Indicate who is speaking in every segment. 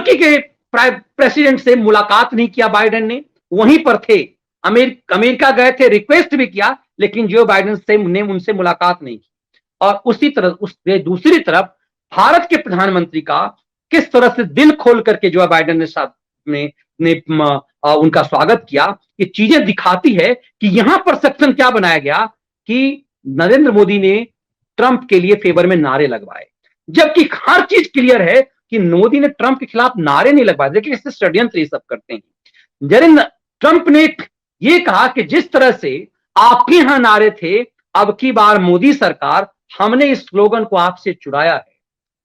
Speaker 1: तुर्की के प्रेसिडेंट से मुलाकात नहीं किया बाइडेन ने, वहीं पर थे। अमेरिका गए थे, रिक्वेस्ट भी किया, लेकिन जो बाइडेन से ने उनसे मुलाकात नहीं की। और उसी तरह दूसरी तरफ भारत के प्रधानमंत्री का किस तरह से दिल खोल करके जो बाइडेन ने उनका स्वागत किया, ये चीजें दिखाती है कि यहां परसेप्शन क्या बनाया गया कि नरेंद्र मोदी ने ट्रंप के लिए फेवर में नारे लगवाए, जबकि हर चीज क्लियर है कि मोदी ने ट्रंप के खिलाफ नारे नहीं लगवाए। देखिए इससे षड्यंत्र ये सब करते हैं। ट्रंप ने ये कहा कि जिस तरह से आपके यहां नारे थे, अब की बार मोदी सरकार, हमने इस स्लोगन को आपसे चुराया है।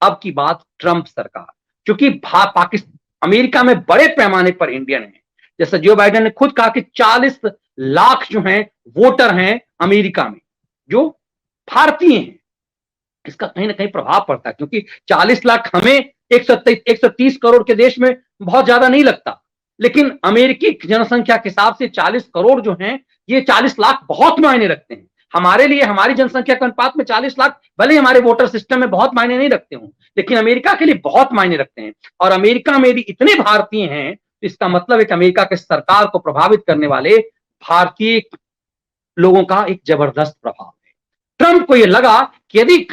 Speaker 1: अब की बात ट्रंप सरकार, क्योंकि पाकिस्तान अमेरिका में बड़े पैमाने पर इंडियन हैं। जैसे जो बाइडेन ने खुद कहा कि 40 लाख जो हैं वोटर हैं अमेरिका में जो भारतीय हैं। इसका कहीं ना कहीं प्रभाव पड़ता है, क्योंकि 40 लाख हमें 130 करोड़ के देश में बहुत ज्यादा नहीं लगता, लेकिन अमेरिकी जनसंख्या के हिसाब से 40 करोड़ जो हैं, ये 40 लाख बहुत मायने रखते हैं। हमारे लिए हमारी जनसंख्या के अनुपात में 40 लाख भले हमारे वोटर सिस्टम में बहुत मायने नहीं रखते हों, लेकिन अमेरिका के लिए बहुत मायने रखते हैं। और अमेरिका में यदि इतने भारतीय हैं तो इसका मतलब है कि अमेरिका के सरकार को प्रभावित करने वाले भारतीय लोगों का एक जबरदस्त प्रभाव है। ट्रंप को यह लगा कि यदि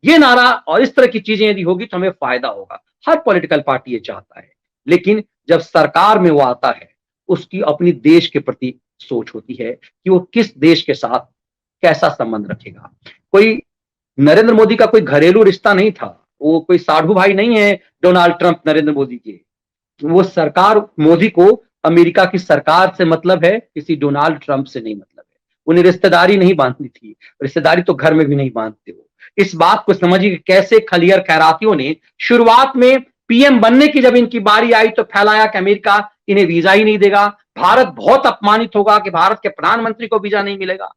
Speaker 1: ये नारा और इस तरह की चीजें यदि होगी तो हमें फायदा होगा। हर पॉलिटिकल पार्टी ये चाहता है, लेकिन जब सरकार में वो आता है, उसकी अपनी देश के प्रति सोच होती है कि वो किस देश के साथ कैसा संबंध रखेगा। कोई नरेंद्र मोदी का कोई घरेलू रिश्ता नहीं था, वो कोई साधु भाई नहीं है डोनाल्ड ट्रंप नरेंद्र मोदी के। वो सरकार, मोदी को अमेरिका की सरकार से मतलब है, किसी डोनाल्ड ट्रंप से नहीं मतलब है। उन्हें रिश्तेदारी नहीं बांधनी थी, रिश्तेदारी तो घर में भी नहीं बांधते हो। इस बात को समझिए कि कैसे खलियर खैरातियों ने शुरुआत में पीएम बनने की जब इनकी बारी आई तो फैलाया कि अमेरिका इन्हें वीजा ही नहीं देगा, भारत बहुत अपमानित होगा कि भारत के प्रधानमंत्री को वीजा नहीं मिलेगा।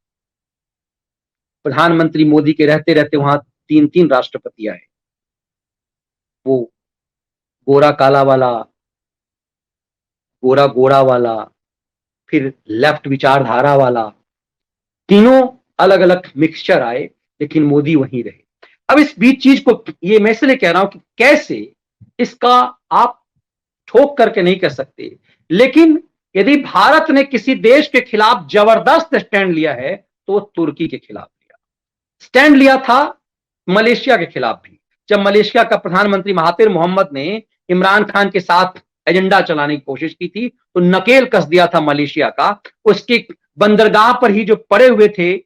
Speaker 1: प्रधानमंत्री मोदी के रहते रहते वहां 3 राष्ट्रपति आए, वो गोरा काला वाला, गोरा गोरा वाला, फिर लेफ्ट विचारधारा वाला, तीनों अलग अलग मिक्सचर आए, लेकिन मोदी वहीं रहे। अब इस बीच चीज को ये मैं इसलिए कह रहा हूं कि कैसे इसका आप ठोक करके नहीं कह सकते, लेकिन यदि भारत ने किसी देश के खिलाफ जबरदस्त स्टैंड लिया है तो तुर्की के खिलाफ लिया। स्टैंड लिया था मलेशिया के खिलाफ भी, जब मलेशिया का प्रधानमंत्री महातिर मोहम्मद ने इमरान खान के साथ एजेंडा चलाने की कोशिश की थी तो नकेल कस दिया था मलेशिया का। उसके बंदरगाह पर ही जो पड़े हुए थे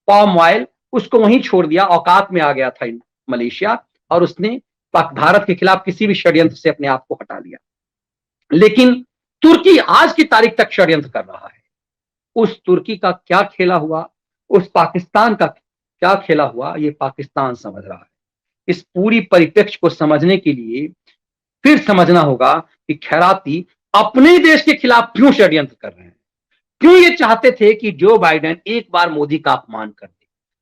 Speaker 1: पाम ऑयल, उसको वहीं छोड़ दिया, औकात में आ गया था मलेशिया, और उसने भारत के खिलाफ किसी भी षड्यंत्र से अपने आप को हटा लिया। लेकिन तुर्की आज की तारीख तक षड्यंत्र कर रहा है। उस तुर्की का क्या खेला हुआ, उस पाकिस्तान का क्या खेला हुआ, ये पाकिस्तान समझ रहा है। इस पूरी परिप्रेक्ष्य को समझने के लिए फिर समझना होगा कि खैराती अपने देश के खिलाफ क्यों षड्यंत्र कर रहे हैं, क्यों ये चाहते थे कि जो बाइडेन एक बार मोदी का अपमान कर दे।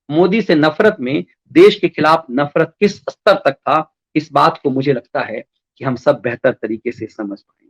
Speaker 1: मोदी से नफरत में देश के खिलाफ नफरत किस स्तर तक था, इस बात को मुझे लगता है कि हम सब बेहतर तरीके से समझ पाएंगे।